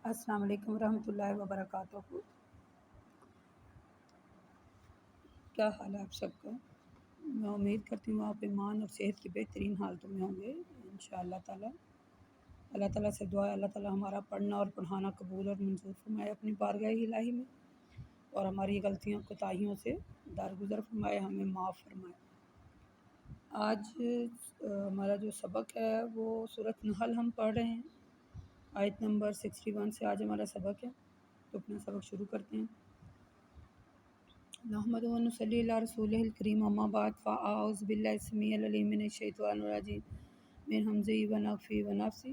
السلام علیکم ورحمۃ اللہ وبرکاتہ۔ کیا حال ہے آپ سب کا؟ میں امید کرتی ہوں آپ ایمان اور صحت کی بہترین حالتوں میں ہوں گے انشاءاللہ تعالی۔ اللہ تعالیٰ سے دعا ہے اللہ تعالیٰ ہمارا پڑھنا اور پڑھانا قبول اور منظور فرمائے اپنی بارگاہ الہی میں، اور ہماری غلطیوں کوتاہیوں سے درگزر فرمائے، ہمیں معاف فرمائے۔ آج ہمارا جو سبق ہے وہ سورۃ نحل ہم پڑھ رہے ہیں، آیت نمبر 61 سے آج ہمارا سبق ہے، تو اپنا سبق شروع کرتے ہیں۔ نحمدہ و نصلی علی رسولہ الکریم، اما بعد، فاعوذ باللہ السمیع العلیم من الشیطان الرجیم من ہمزہ ونفخہ ونفثہ،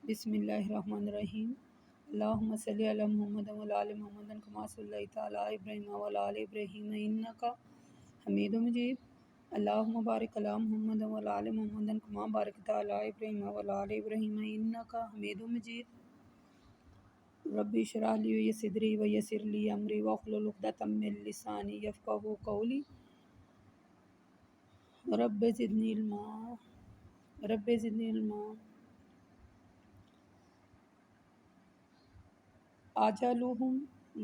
بسم اللہ الرحمن الرحیم۔ اللہم صلی علی محمد وعلی آل محمد کما صلیت علی ابراہیم وعلی آل ابراہیم انک حمید مجید۔ اللہم بارک علی محمد وعلی آل محمد کما بارکت علی ابراہیم وعلی آل ابراہیم انک حمید مجید۔ ربی اشرح لی صدری ویسر لی امری واحلل عقدۃ من لسانی یفقہوا قولی۔ رب زدنی علما۔ آجلہم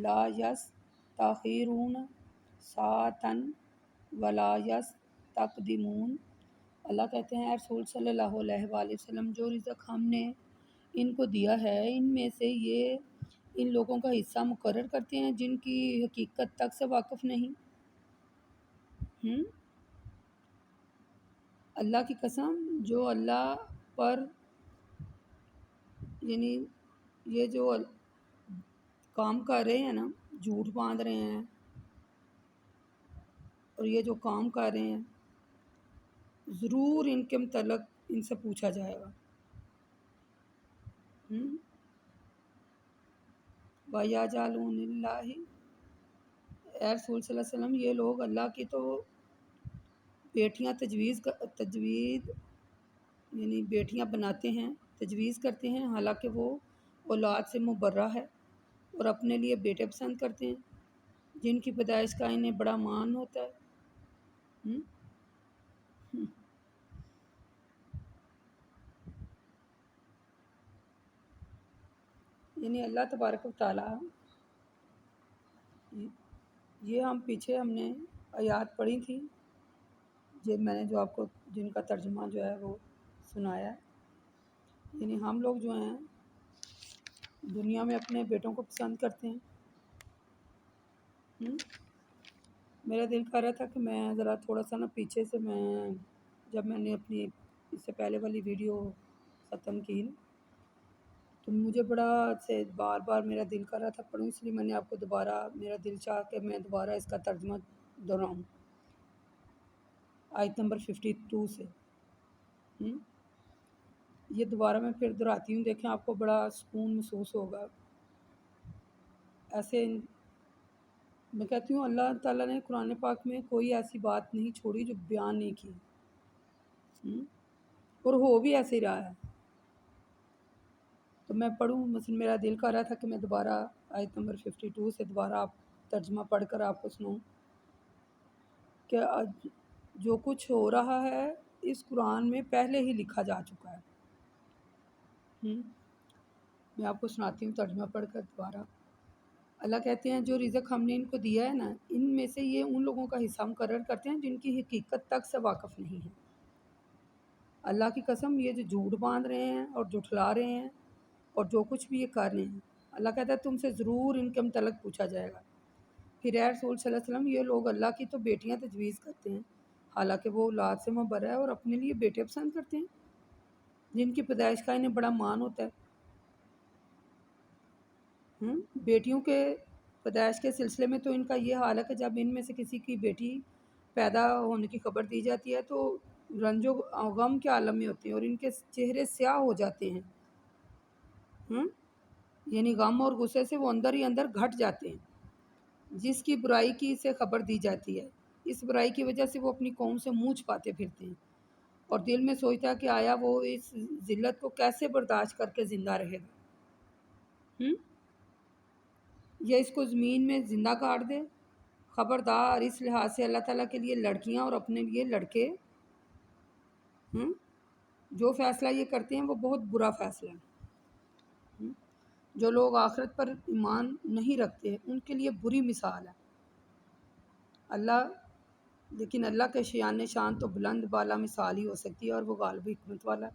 لا یستأخرون ساعۃ ولا یستقدمون۔ اللہ کہتے ہیں اے رسول صلی اللہ علیہ وآلہ وسلم، جو رزق ہم نے ان کو دیا ہے ان میں سے یہ ان لوگوں کا حصہ مقرر کرتے ہیں جن کی حقیقت تک سے واقف نہیں۔ اللہ کی قسم، جو اللہ پر یعنی یہ جو کام کر رہے ہیں نا، جھوٹ باندھ رہے ہیں اور یہ جو کام کر رہے ہیں، ضرور ان کے متعلق ان سے پوچھا جائے گا۔ وَيَجْعَلُونَ اللَّهِ، اے رسول صلی اللہ علیہ وسلم، یہ لوگ اللہ کی تو بیٹیاں تجویز یعنی بیٹیاں بناتے ہیں، تجویز کرتے ہیں، حالانکہ وہ اولاد سے مبرہ ہے، اور اپنے لیے بیٹے پسند کرتے ہیں جن کی پیدائش کا انہیں بڑا مان ہوتا ہے۔ یعنی اللہ تبارک و تعالیٰ، یہ ہم نے آیات پڑھی تھی، میں نے جو آپ کو جن کا ترجمہ جو ہے وہ سنایا ہے۔ یعنی ہم لوگ جو ہیں دنیا میں اپنے بیٹوں کو پسند کرتے ہیں۔ میرا دل کر رہا تھا کہ میں ذرا تھوڑا سا نا پیچھے سے جب میں نے اپنی اس سے پہلے والی ویڈیو ختم کی نا، تو مجھے بار بار میرا دل کر رہا تھا پڑھوں، اس لیے میں نے آپ کو دوبارہ، میرا دل چاہ کہ میں دوبارہ اس کا ترجمہ دہراؤں آیت نمبر 52 سے۔ یہ دوبارہ میں پھر دہراتی ہوں، دیکھیں آپ کو بڑا سکون محسوس ہوگا۔ ایسے میں کہتی ہوں اللہ تعالیٰ نے قرآن پاک میں کوئی ایسی بات نہیں چھوڑی جو بیان نہیں کی، اور ہو بھی ایسے ہی رہا ہے۔ تو میں پڑھوں، مثلا میرا دل کر رہا تھا کہ میں دوبارہ آیت نمبر 52 سے دوبارہ ترجمہ پڑھ کر آپ کو سناؤں کہ جو کچھ ہو رہا ہے اس قرآن میں پہلے ہی لکھا جا چکا ہے۔ میں آپ کو سناتی ہوں ترجمہ پڑھ کر دوبارہ۔ اللہ کہتے ہیں جو رزق ہم نے ان کو دیا ہے نا، ان میں سے یہ ان لوگوں کا حصہ مقرر کرتے ہیں جن کی حقیقت تک سے واقف نہیں ہے۔ اللہ کی قسم، یہ جو جھوٹ باندھ رہے ہیں اور جھٹلا رہے ہیں اور جو کچھ بھی یہ کر رہے ہیں، اللہ کہتا ہے تم سے ضرور ان کے متعلق پوچھا جائے گا۔ پھر اے رسول صلی اللہ علیہ وسلم، یہ لوگ اللہ کی تو بیٹیاں تجویز کرتے ہیں، حالانکہ وہ اولاد سے مبرہ ہے، اور اپنے لیے بیٹے پسند کرتے ہیں جن کی پیدائش کا انہیں بڑا مان ہوتا ہے۔ بیٹیوں کے پیدائش کے سلسلے میں تو ان کا یہ حال ہے کہ جب ان میں سے کسی کی بیٹی پیدا ہونے کی خبر دی جاتی ہے تو رنج و غم کے عالم میں ہوتے ہیں اور ان کے چہرے سیاہ ہو جاتے ہیں۔ یعنی غم اور غصے سے وہ اندر ہی اندر گھٹ جاتے ہیں۔ جس کی برائی کی اسے خبر دی جاتی ہے، اس برائی کی وجہ سے وہ اپنی قوم سے منہ چھپاتے پھرتے ہیں اور دل میں سوچتا ہے کہ آیا وہ اس ذلت کو کیسے برداشت کر کے زندہ رہے گا، یا اس کو زمین میں زندہ کاٹ دے۔ خبردار، اس لحاظ سے اللہ تعالیٰ کے لیے لڑکیاں اور اپنے لیے لڑکے، جو فیصلہ یہ کرتے ہیں وہ بہت برا فیصلہ ہے۔ جو لوگ آخرت پر ایمان نہیں رکھتے ان کے لیے بری مثال ہے۔ لیکن اللہ کے شان تو بلند بالا مثال ہی ہو سکتی ہے، اور وہ غالب حکمت والا ہے۔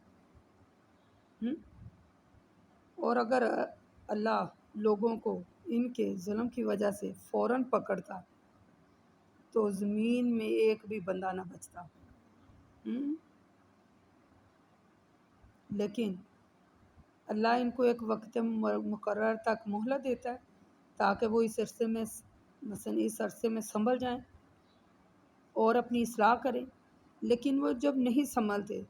اور اگر اللہ لوگوں کو ان کے ظلم کی وجہ سے فوراً پکڑتا تو زمین میں ایک بھی بندہ نہ بچتا، لیکن اللہ ان کو ایک وقت مقرر تک مہلت دیتا ہے تاکہ وہ اس عرصے میں سنبھل جائیں اور اپنی اصلاح کریں۔ لیکن وہ جب نہیں سنبھلتے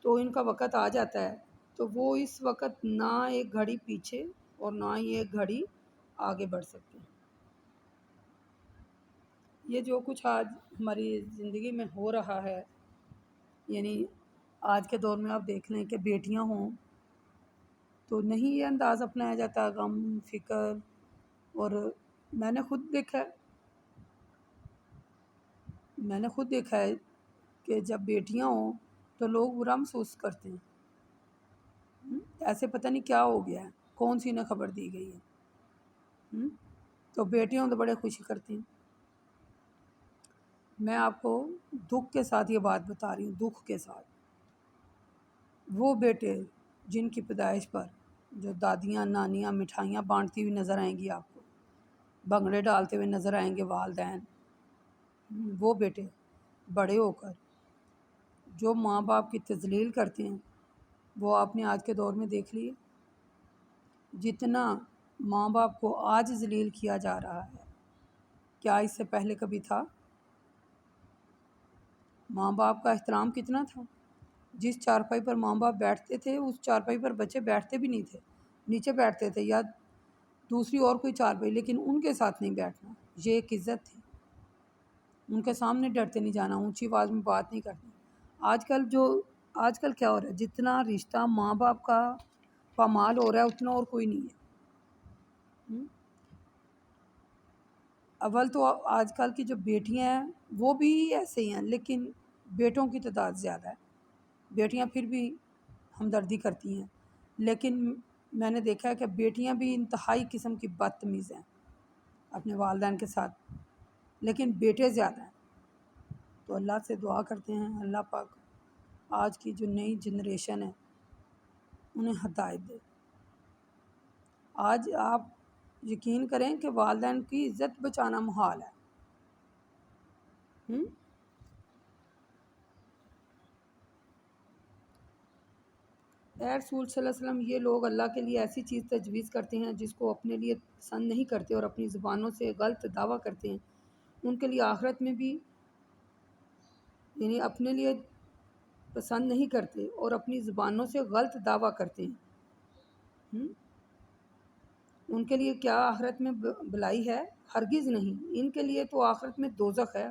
تو ان کا وقت آ جاتا ہے، تو وہ اس وقت نہ ایک گھڑی پیچھے اور نہ ہی ایک گھڑی آگے بڑھ سکتے ہیں۔ یہ جو کچھ آج ہماری زندگی میں ہو رہا ہے، یعنی آج کے دور میں آپ دیکھ لیں کہ بیٹیاں ہوں تو نہیں یہ انداز اپنایا جاتا، غم فکر۔ اور میں نے خود دیکھا ہے کہ جب بیٹیاں ہوں تو لوگ برا محسوس کرتے ہیں، ایسے پتہ نہیں کیا ہو گیا ہے، کون سی انہیں خبر دی گئی ہے۔ تو بیٹیاں تو بڑے خوشی کرتی ہیں۔ میں آپ کو دکھ کے ساتھ یہ بات بتا رہی ہوں، دکھ کے ساتھ۔ وہ بیٹے جن کی پیدائش پر جو دادیاں نانیاں مٹھائیاں بانٹتی ہوئی نظر آئیں گی، آپ کو بھنگڑے ڈالتے ہوئے نظر آئیں گے والدین، وہ بیٹے بڑے ہو کر جو ماں باپ کی تذلیل کرتے ہیں، وہ آپ نے آج کے دور میں دیکھ لیے۔ جتنا ماں باپ کو آج ذلیل کیا جا رہا ہے، کیا اس سے پہلے کبھی تھا؟ ماں باپ کا احترام کتنا تھا؟ جس چارپائی پر ماں باپ بیٹھتے تھے اس چارپائی پر بچے بیٹھتے بھی نہیں تھے، نیچے بیٹھتے تھے یا دوسری اور کوئی چارپائی، لیکن ان کے ساتھ نہیں بیٹھنا، یہ ایک عزت تھی۔ ان کے سامنے ڈرتے نہیں جانا، اونچی آواز میں بات نہیں کرنی۔ آج کل کیا ہو رہا ہے، جتنا رشتہ ماں باپ کا پامال ہو رہا ہے اتنا اور کوئی نہیں ہے۔ اول تو آج کل کی جو بیٹیاں ہیں وہ بھی ایسے ہی ہیں، لیکن بیٹوں کی تعداد زیادہ ہے۔ بیٹیاں پھر بھی ہمدردی کرتی ہیں، لیکن میں نے دیکھا ہے کہ بیٹیاں بھی انتہائی قسم کی بدتمیز ہیں اپنے والدین کے ساتھ، لیکن بیٹے زیادہ ہیں۔ تو اللہ سے دعا کرتے ہیں اللہ پاک آج کی جو نئی جنریشن ہے انہیں ہدایت دے۔ آج آپ یقین کریں کہ والدین کی عزت بچانا محال ہے۔ اے رسول صلی اللہ علیہ وسلم، یہ لوگ اللہ کے لیے ایسی چیز تجویز کرتے ہیں جس کو اپنے لیے پسند نہیں کرتے اور اپنی زبانوں سے غلط دعویٰ کرتے ہیں، ان کے لیے آخرت میں بھی، یعنی اپنے لیے پسند نہیں کرتے اور اپنی زبانوں سے غلط دعویٰ کرتے ہیں، ان کے لیے کیا آخرت میں بھلائی ہے؟ ہرگز نہیں، ان کے لیے تو آخرت میں دوزخ ہے،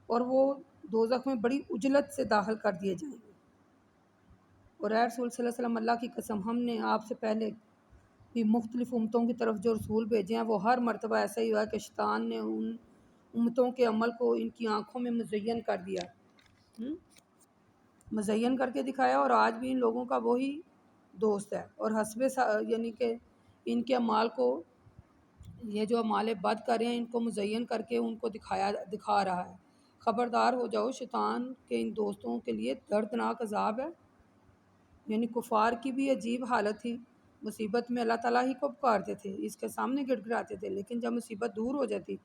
اور وہ دوزخ میں بڑی عجلت سے داخل کر دیے جائیں گے۔ اور اے رسول صلی اللہ علیہ وسلم، اللہ کی قسم، ہم نے آپ سے پہلے بھی مختلف امتوں کی طرف جو رسول بھیجے ہیں وہ ہر مرتبہ ایسا ہی ہوا کہ شیطان نے ان امتوں کے عمل کو ان کی آنکھوں میں مزین کر دیا، مزین کر کے دکھایا، اور آج بھی ان لوگوں کا وہی دوست ہے، اور یعنی کہ ان کے اعمال کو، یہ جو اعمال بد کر رہے ہیں ان کو مزین کر کے ان کو دکھا رہا ہے۔ خبردار ہو جاؤ، شیطان کے ان دوستوں کے لیے دردناک عذاب ہے۔ یعنی کفار کی بھی عجیب حالت تھی، مصیبت میں اللہ تعالیٰ ہی کو پکارتے تھے، اس کے سامنے گڑ گڑاتے تھے، لیکن جب مصیبت دور ہو جاتی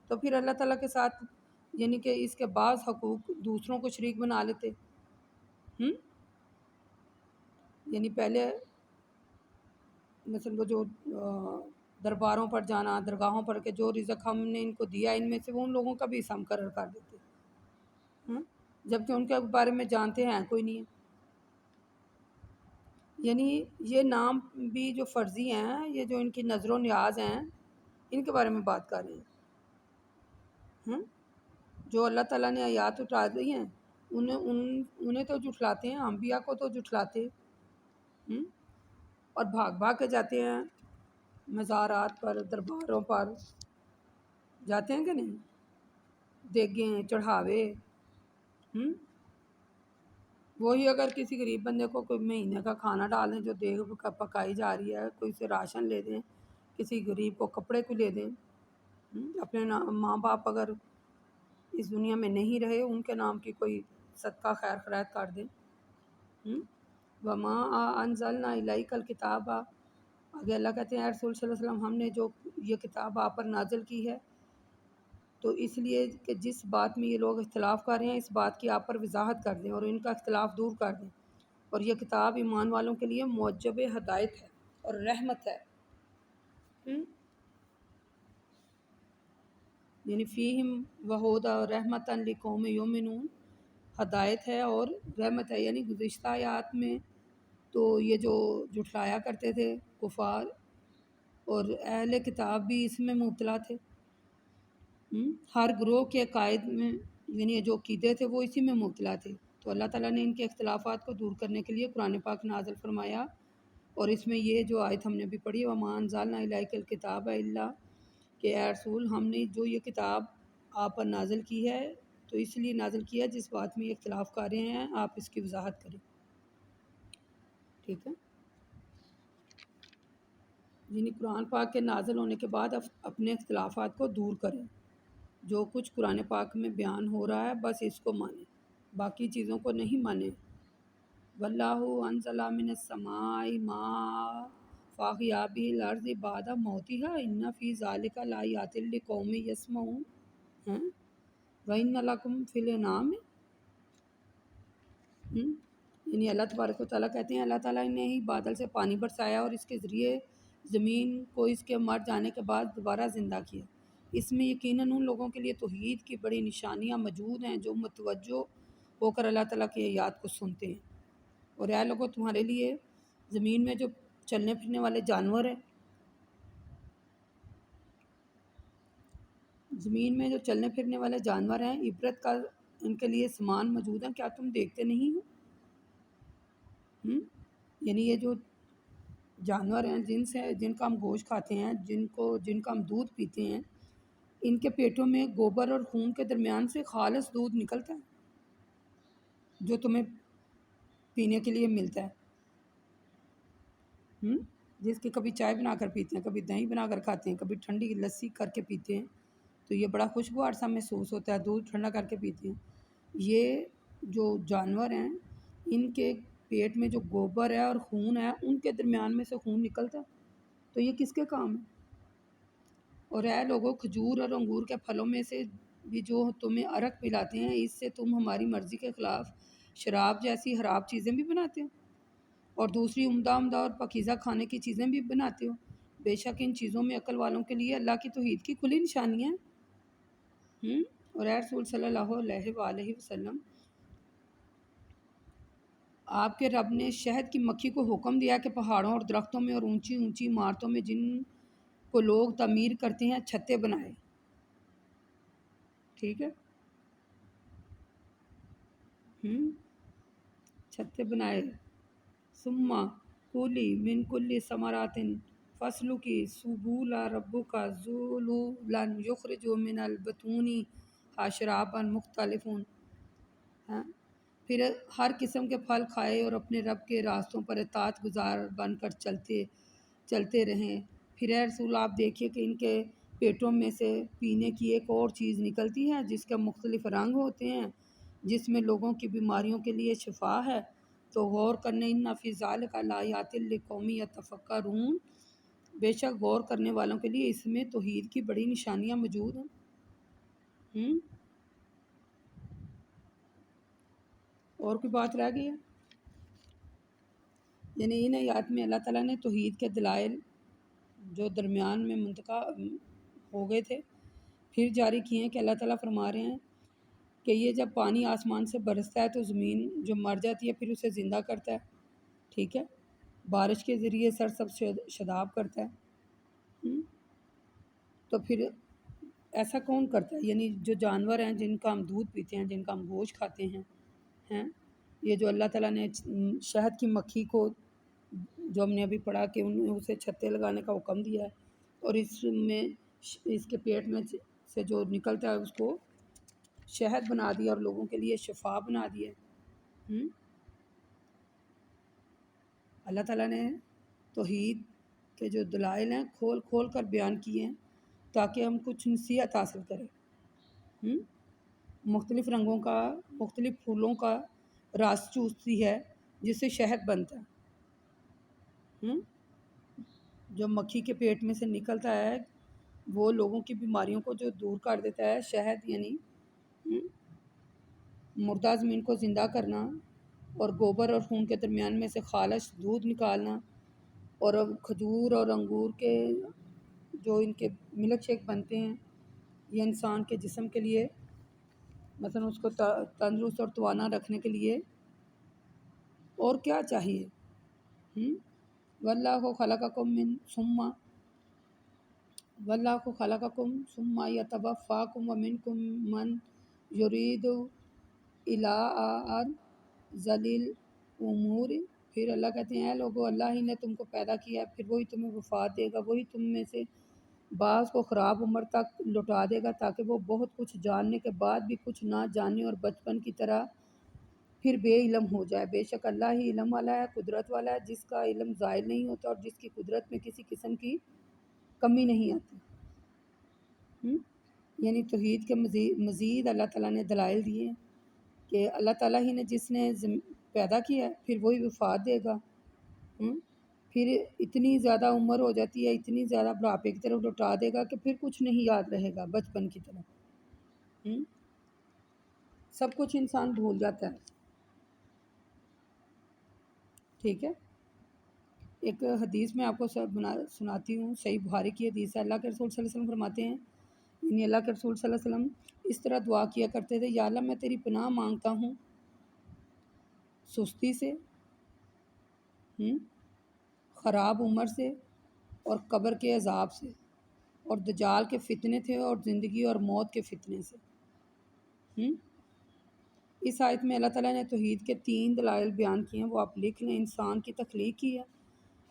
تو پھر اللہ تعالیٰ کے ساتھ، یعنی کہ اس کے بعض حقوق دوسروں کو شریک بنا لیتے۔ یعنی پہلے مثلا وہ جو درباروں پر جانا، درگاہوں پر کہ جو رزق ہم نے ان کو دیا ان میں سے وہ ان لوگوں کا بھی حصہ مقرر کر دیتے، جبکہ ان کے بارے میں جانتے ہیں کوئی نہیں ہے۔ یعنی یہ نام بھی جو فرضی ہیں، یہ جو ان کی نظر و نیاز ہیں، ان کے بارے میں بات کر رہے ہیں۔ جو اللہ تعالیٰ نے آیات اٹھا دی ہیں انہیں تو جھٹلاتے ہیں، انبیاء کو تو جھٹلاتے، اور بھاگ بھاگ کے جاتے ہیں مزارات پر، درباروں پر جاتے ہیں کہ نہیں، دیگیں چڑھاوے، وہی اگر کسی غریب بندے کو کوئی مہینے کا کھانا ڈال دیں جو دیگ پکائی جا رہی ہے، کوئی سے راشن لے دیں، کسی غریب کو کپڑے کو لے دیں، اپنے ماں باپ اگر اس دنیا میں نہیں رہے ان کے نام کی کوئی صدقہ خیر خیرات کر دیں۔ وما انزلنا الیک الکتاب، آگے اللہ کہتے ہیں اے رسول صلی اللہ علیہ وسلم ہم نے جو یہ کتاب آپ پر نازل کی ہے تو اس لیے کہ جس بات میں یہ لوگ اختلاف کر رہے ہیں اس بات کی آپ پر وضاحت کر دیں اور ان کا اختلاف دور کر دیں، اور یہ کتاب ایمان والوں کے لیے موجب ہدایت ہے اور رحمت ہے، یعنی فیہم وہدا رحمتا لقوم یؤمنون، ہدایت ہے اور رحمت ہے۔ یعنی گزشتہ آیات میں تو یہ جو جھٹلایا کرتے تھے کفار اور اہل کتاب بھی اس میں مبتلا تھے، ہر گروہ کے عقائد میں یعنی جو عقیدے تھے وہ اسی میں مبتلا تھے، تو اللہ تعالیٰ نے ان کے اختلافات کو دور کرنے کے لیے قرآن پاک نازل فرمایا، اور اس میں یہ جو آیت ہم نے بھی پڑھی وما انزلنا الیک الکتاب الا، کہ اے رسول ہم نے جو یہ کتاب آپ پر نازل کی ہے تو اس لیے نازل کیا جس بات میں یہ اختلاف کر رہے ہیں آپ اس کی وضاحت کریں، ٹھیک ہے۔ یعنی قرآن پاک کے نازل ہونے کے بعد اپنے اختلافات کو دور کریں، جو کچھ قرآن پاک میں بیان ہو رہا ہے بس اس کو مانیں، باقی چیزوں کو نہیں مانیں۔ واللہ انزل من السماء ماء فاحیا به الارض بعد موتها ان فی ذلک لآیات لقوم یسمعون، وَإِنَّ لَكُمْ فِی الْأَنْعَامِ، یعنی اللہ تبارک و تعالیٰ کہتے ہیں اللہ تعالیٰ نے ہی بادل سے پانی برسایا اور اس کے ذریعے زمین کو اس کے مر جانے کے بعد دوبارہ زندہ کیا، اس میں یقیناً ان لوگوں کے لیے توحید کی بڑی نشانیاں موجود ہیں جو متوجہ ہو کر اللہ تعالیٰ کی آیات کو سنتے ہیں۔ اور اے لوگوں تمہارے لیے زمین میں جو چلنے پھرنے والے جانور ہیں، زمین میں جو چلنے پھرنے والے جانور ہیں عبرت کا ان کے لیے سامان موجود ہیں، کیا تم دیکھتے نہیں ہو؟ یعنی یہ جو جانور ہیں جن کا ہم گوشت کھاتے ہیں، جن کا ہم دودھ پیتے ہیں، ان کے پیٹوں میں گوبر اور خون کے درمیان سے خالص دودھ نکلتا ہے جو تمہیں پینے کے لیے ملتا ہے، جس کی کبھی چائے بنا کر پیتے ہیں، کبھی دہی بنا کر کھاتے ہیں، کبھی ٹھنڈی لسی کر کے پیتے ہیں تو یہ بڑا خوشگوار سا محسوس ہوتا ہے، دودھ ٹھنڈا کر کے پیتے ہیں۔ یہ جو جانور ہیں ان کے پیٹ میں جو گوبر ہے اور خون ہے ان کے درمیان میں سے خون نکلتا ہے، تو یہ کس کے کام ہے؟ اور اے لوگوں کھجور اور انگور کے پھلوں میں سے بھی جو تمہیں عرق پلاتے ہیں اس سے تم ہماری مرضی کے خلاف شراب جیسی حرام چیزیں بھی بناتے ہو اور دوسری عمدہ اور پاکیزہ کھانے کی چیزیں بھی بناتے ہو، بے شک ان چیزوں میں عقل والوں کے لیے اللہ کی توحید کی کھلی نشانیاں ہیں۔ اور اے رسول صلی اللہ علیہ وآلہ وسلم آپ کے رب نے شہد کی مکھی کو حکم دیا کہ پہاڑوں اور درختوں میں اور اونچی اونچی عمارتوں میں جن کو لوگ تعمیر کرتے ہیں چھتیں بنائے، ٹھیک ہے، چھتیں بنائے۔ ثم کلی من کل ثمرات فاسلکی سبل ربک ذللا یخرج من البطون شرابا مختلف، پھر ہر قسم کے پھل کھائے اور اپنے رب کے راستوں پر اطاعت گزار بن کر چلتے رہیں۔ پھر اے رسول آپ دیکھیے کہ ان کے پیٹوں میں سے پینے کی ایک اور چیز نکلتی ہے جس کے مختلف رنگ ہوتے ہیں، جس میں لوگوں کی بیماریوں کے لیے شفا ہے، تو غور کرنے ان فی ذلک لآیات لقوم یتفکرون، بے شک غور کرنے والوں کے لیے اس میں توحید کی بڑی نشانیاں موجود ہیں۔ اور کوئی بات رہ گئی ہے؟ یعنی ان آیات میں اللہ تعالیٰ نے توحید کے دلائل جو درمیان میں منتقل ہو گئے تھے پھر جاری کیے ہیں، کہ اللہ تعالیٰ فرما رہے ہیں کہ یہ جب پانی آسمان سے برستا ہے تو زمین جو مر جاتی ہے پھر اسے زندہ کرتا ہے، ٹھیک ہے، بارش کے ذریعے سرسبز شاداب کرتا ہے، تو پھر ایسا کون کرتا ہے؟ یعنی جو جانور ہیں جن کا ہم دودھ پیتے ہیں، جن کا ہم گوشت کھاتے ہیں، یہ جو اللہ تعالیٰ نے شہد کی مکھی کو جو ہم نے ابھی پڑھا کہ اسے چھتے لگانے کا حکم دیا ہے اور اس کے پیٹ میں سے جو نکلتا ہے اس کو شہد بنا دیا اور لوگوں کے لیے شفا بنا دیا ہے، اللہ تعالیٰ نے توحید کے جو دلائل ہیں کھول کھول کر بیان کیے ہیں تاکہ ہم کچھ نصیحت حاصل کریں۔ مختلف رنگوں کا، مختلف پھولوں کا رس چوستی ہے جس سے شہد بنتا ہے۔ جو مکھی کے پیٹ میں سے نکلتا ہے وہ لوگوں کی بیماریوں کو جو دور کر دیتا ہے۔ شہد یعنی مردہ زمین کو زندہ کرنا، اور گوبر اور خون کے درمیان میں سے خالص دودھ نکالنا، اور کھجور اور انگور کے جو ان کے ملک شیک بنتے ہیں یہ انسان کے جسم کے لیے، مثلا اس کو تندرست اور توانا رکھنے کے لیے اور کیا چاہیے۔ واللہ خلقکم ثم یتوفاکم ومنکم من یرید الی ارذل الامور۔ پھر اللہ کہتے ہیں اے لوگو، اللہ ہی نے تم کو پیدا کیا ہے، پھر وہی تمہیں وفات دے گا، وہی تم میں سے بعض کو خراب عمر تک لوٹا دے گا تاکہ وہ بہت کچھ جاننے کے بعد بھی کچھ نہ جاننے اور بچپن کی طرح پھر بے علم ہو جائے۔ بے شک اللہ ہی علم والا ہے، قدرت والا ہے، جس کا علم زائل نہیں ہوتا اور جس کی قدرت میں کسی قسم کی کمی نہیں آتی۔ یعنی توحید کے مزید اللہ تعالیٰ نے دلائل دیے کہ اللہ تعالیٰ ہی نے جس نے پیدا کیا ہے پھر وہی وفات دے گا۔ پھر اتنی زیادہ عمر ہو جاتی ہے، اتنی زیادہ بڑھاپے کی طرف لوٹا دے گا کہ پھر کچھ نہیں یاد رہے گا بچپن کی طرح۔ سب کچھ انسان بھول جاتا ہے۔ ٹھیک ہے، ایک حدیث میں آپ کو سناتی ہوں، صحیح بخاری کی حدیث ہے۔ اللہ کے رسول صلی اللہ علیہ وسلم فرماتے ہیں، یعنی اللہ کے رسول صلی اللہ علیہ وسلم اس طرح دعا کیا کرتے تھے، یا اللہ میں تیری پناہ مانگتا ہوں سستی سے، خراب عمر سے، اور قبر کے عذاب سے، اور دجال کے فتنے تھے، اور زندگی اور موت کے فتنے سے۔ اس آیت میں اللہ تعالیٰ نے توحید کے 3 دلائل بیان کیے ہیں، وہ آپ لکھ لیں۔ انسان کی تخلیق کی ہے،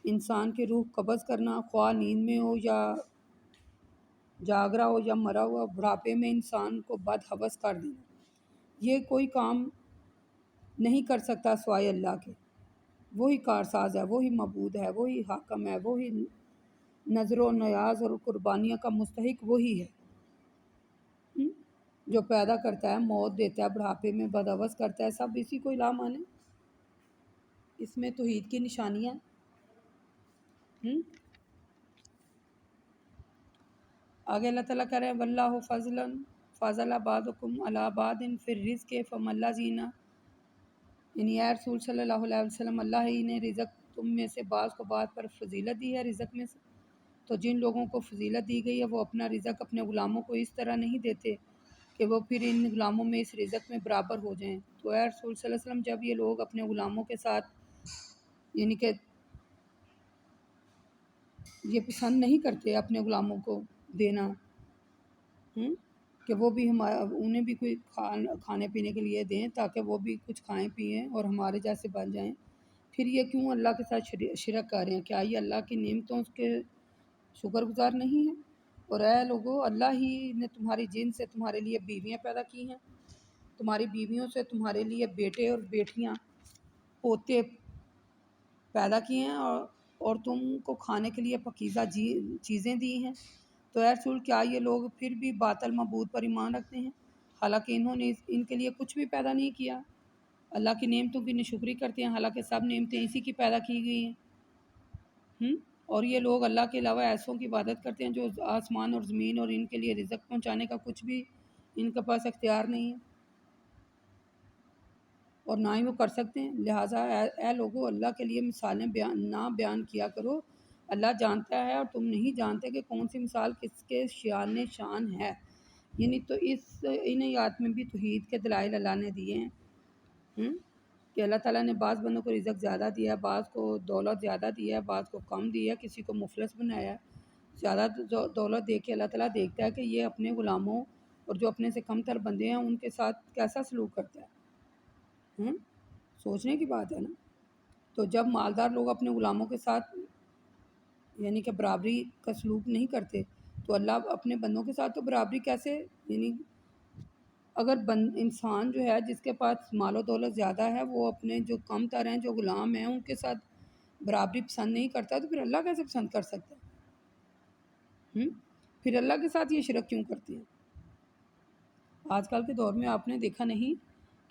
انسان کی روح قبض کرنا، خواہ نیند میں ہو یا جاگ رہا ہو یا مرا ہوا، بڑھاپے میں انسان کو بدحوث کر دینا۔ یہ کوئی کام نہیں کر سکتا سوائے اللہ کے، وہی کارساز ہے، وہی معبود ہے، وہی حاکم ہے، وہی نظر و نیاز اور قربانیاں کا مستحق وہی ہے، جو پیدا کرتا ہے، موت دیتا ہے، بڑھاپے میں بدحوث کرتا ہے، سب اسی کو الہ مانے۔ اس میں توحید کی نشانیاں۔ آگے اللہ تعالیٰ کہہ رہے ہیں واللہ فضل بعضکم علی بعض فی الرزق فما الذین، یعنی اے رسول صلی اللہ علیہ وسلم، اللہ ہی نے رزق تم میں سے بعض کو بعض پر فضیلت دی ہے رزق میں سے، تو جن لوگوں کو فضیلت دی گئی ہے وہ اپنا رزق اپنے غلاموں کو اس طرح نہیں دیتے کہ وہ پھر ان غلاموں میں اس رزق میں برابر ہو جائیں۔ تو اے رسول صلی اللہ علیہ وسلم، جب یہ لوگ اپنے غلاموں کے ساتھ یعنی کہ یہ پسند نہیں کرتے اپنے غلاموں کو دینا کہ وہ بھی انہیں بھی کوئی کھانے پینے کے لیے دیں تاکہ وہ بھی کچھ کھائیں پئیں اور ہمارے جیسے بن جائیں، پھر یہ کیوں اللہ کے ساتھ شرک کر رہے ہیں؟ کیا یہ اللہ کی نعمتوں کے شکر گزار نہیں ہیں؟ اور اے لوگو، اللہ ہی نے تمہاری جن سے تمہارے لیے بیویاں پیدا کی ہیں، تمہاری بیویوں سے تمہارے لیے بیٹے اور بیٹیاں، پوتے پیدا کیے ہیں، اور تم کو کھانے کے لیے پاکیزہ چیزیں دی ہیں۔ تو اے رسول، کیا یہ لوگ پھر بھی باطل معبود پر ایمان رکھتے ہیں حالانکہ انہوں نے ان کے لیے کچھ بھی پیدا نہیں کیا؟ اللہ کی نعمتوں کی ناشکری کرتے ہیں حالانکہ سب نعمتیں اسی کی پیدا کی گئی ہیں۔ اور یہ لوگ اللہ کے علاوہ ایسوں کی عبادت کرتے ہیں جو آسمان اور زمین اور ان کے لیے رزق پہنچانے کا کچھ بھی ان کے پاس اختیار نہیں ہے اور نہ ہی وہ کر سکتے ہیں۔ لہٰذا اے لوگو، اللہ کے لیے مثالیں نہ بیان کیا کرو، اللہ جانتا ہے اور تم نہیں جانتے کہ کون سی مثال کس کے شان ہے۔ یعنی تو ان آیات میں بھی توحید کے دلائل اللہ نے دیے ہیں کہ اللہ تعالیٰ نے بعض بندوں کو رزق زیادہ دیا ہے، بعض کو دولت زیادہ دیا ہے، بعض کو کم دیا ہے، کسی کو مفلس بنایا ہے۔ زیادہ دولت دے کے اللہ تعالیٰ دیکھتا ہے کہ یہ اپنے غلاموں اور جو اپنے سے کم تر بندے ہیں ان کے ساتھ کیسا سلوک کرتا ہے۔ سوچنے کی بات ہے نا۔ تو جب مالدار لوگ اپنے غلاموں کے ساتھ یعنی کہ برابری کا سلوک نہیں کرتے تو اللہ اپنے بندوں کے ساتھ تو برابری کیسے، یعنی اگر انسان جو ہے جس کے پاس مال و دولت زیادہ ہے وہ اپنے جو کم تر ہیں، جو غلام ہیں، ان کے ساتھ برابری پسند نہیں کرتا تو پھر اللہ کیسے پسند کر سکتا ہے؟ پھر اللہ کے ساتھ یہ شرک کیوں کرتے ہیں؟ آج کل کے دور میں آپ نے دیکھا نہیں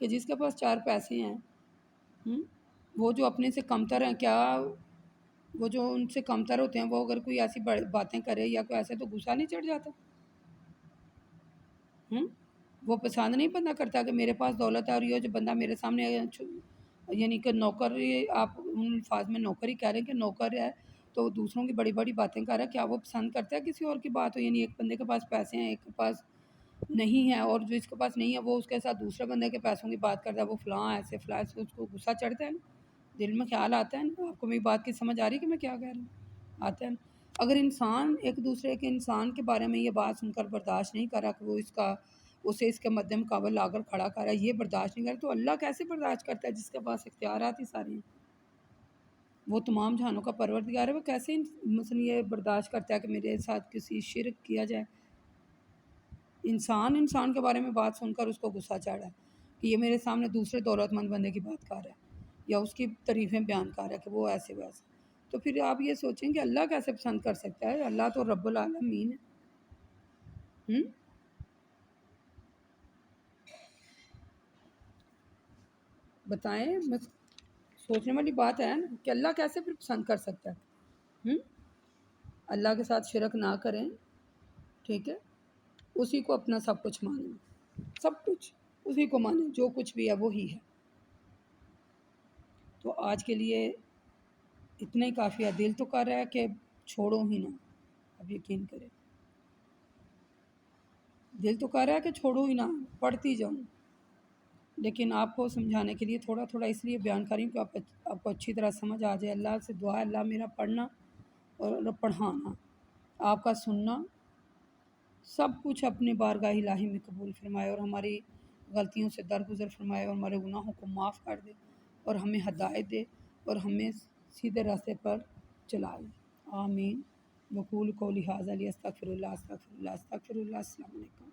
کہ جس کے پاس 4 پیسے ہیں وہ جو اپنے سے کمتر ہیں، کیا وہ جو ان سے کمتر ہوتے ہیں وہ اگر کوئی ایسی باتیں کرے یا کوئی ایسے تو غصہ نہیں چڑھ جاتا؟ وہ پسند نہیں بندہ کرتا کہ میرے پاس دولت ہے اور یہ جو بندہ میرے سامنے یعنی کہ نوکر، آپ ان الفاظ میں نوکر ہی کہہ رہے ہیں کہ نوکر ہے تو دوسروں کی بڑی بڑی باتیں کر رہا ہے، کیا وہ پسند کرتا ہے کسی اور کی بات ہو؟ یعنی ایک بندے کے پاس پیسے ہیں، ایک کے پاس نہیں ہے، اور جو اس کے پاس نہیں ہے وہ اس کے ساتھ دوسرے بندے کے پیسوں کی بات کرتا ہے، وہ فلاں ایسے فلاں ایسے، اس کو غصہ چڑھتا ہے نا، دل میں خیال آتا ہے نا؟ آپ کو میری بات کی سمجھ آ رہی ہے کہ میں کیا کہہ رہی ہوں؟ آتا ہے نا؟ اگر انسان ایک دوسرے کے انسان کے بارے میں یہ بات سن کر برداشت نہیں کرا کہ وہ اسے اس کے مد مقابل لا کر کھڑا کرا، یہ برداشت نہیں کرا، تو اللہ کیسے برداشت کرتا ہے جس کے پاس اختیارات ہی سارے ہیں؟ وہ تمام جہانوں کا پروردگار ہے، وہ کیسے مثلا یہ برداشت کرتا ہے کہ میرے ساتھ کسی شرک کیا جائے؟ انسان کے بارے میں بات سن کر اس کو غصہ چڑھا ہے کہ یہ میرے سامنے دوسرے دولت مند بندے کی بات کر رہا ہے یا اس کی تعریفیں بیان کر رہا ہے کہ وہ ایسے ویسے، تو پھر آپ یہ سوچیں کہ اللہ کیسے پسند کر سکتا ہے؟ اللہ تو رب العالمین ہے۔ بتائیں، سوچنے والی بات ہے نا کہ اللہ کیسے پھر پسند کر سکتا ہے؟ اللہ کے ساتھ شرک نہ کریں، ٹھیک ہے، اسی کو اپنا سب کچھ مانیں، سب کچھ اسی کو مانیں، جو کچھ بھی ہے وہی ہے۔ تو آج کے لیے اتنا ہی کافی ہے، دل تو کر رہا ہے کہ چھوڑو ہی نہ، اب یقین کریں، دل تو کر رہا ہے کہ چھوڑو ہی نہ، پڑھتی جاؤں، لیکن آپ کو سمجھانے کے لیے تھوڑا تھوڑا اس لیے بیان کر رہی ہوں کہ آپ کو اچھی طرح سمجھ آ جائے۔ اللہ سے دعا ہے اللہ میرا پڑھنا اور پڑھانا، آپ کا سننا، سب کچھ اپنے بارگاہ الہی میں قبول فرمائے اور ہماری غلطیوں سے درگزر فرمائے اور ہمارے گناہوں کو معاف کر دے اور ہمیں ہدایت دے اور ہمیں سیدھے راستے پر چلائے، آمین۔ وقول قولی ھذا استغفر اللہ استغفر اللہ استغفر اللہ۔ السلام علیکم۔